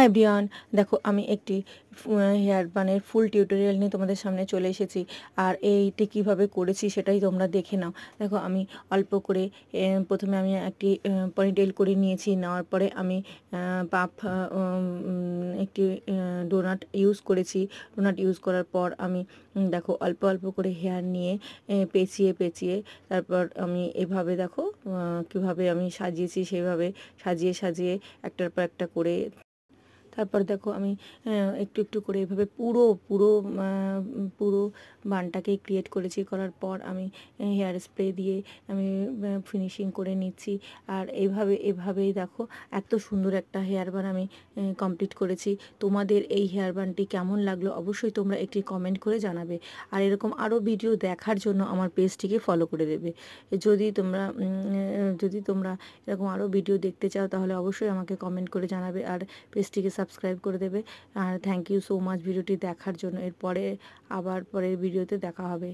Hi everyone, দেখো আমি একটি হেয়ার বানের ফুল টিউটোরিয়াল নিয়ে তোমাদের সামনে চলে এসেছি। আর এইটি কিভাবে করেছি সেটাই তোমরা দেখে নাও। দেখো আমি অল্প করে প্রথমে আমি একটি পনিটেল করে নিয়েছি। নেওয়ার পরে আমি পাফ একটি ডোনাট ইউজ করেছি। ডোনাট ইউজ করার পর আমি দেখো অল্প অল্প করে হেয়ার নিয়ে পেঁচিয়ে পেঁচিয়ে তারপর আমি এভাবে দেখো কীভাবে আমি সাজিয়েছি, সেইভাবে সাজিয়ে সাজিয়ে একটার পর একটা করে তারপর দেখো আমি একটু একটু করে এভাবে পুরো পুরো পুরো বানটাকেই ক্রিয়েট করেছি। করার পর আমি হেয়ার স্প্রে দিয়ে আমি ফিনিশিং করে নিচ্ছি। আর এভাবেই দেখো এত সুন্দর একটা হেয়ার বান আমি কমপ্লিট করেছি। তোমাদের এই হেয়ার বানটি কেমন লাগলো অবশ্যই তোমরা একটি কমেন্ট করে জানাবে। আর এরকম আরও ভিডিও দেখার জন্য আমার পেজটিকে ফলো করে দেবে। যদি তোমরা এরকম আরও ভিডিও দেখতে চাও তাহলে অবশ্যই আমাকে কমেন্ট করে জানাবে আর পেজটিকে সাবস্ক্রাইব করে দেবে। আর থ্যাংক ইউ সো মাচ ভিডিওটি দেখার জন্য। এরপরে আবার পরের ভিডিওতে দেখা হবে।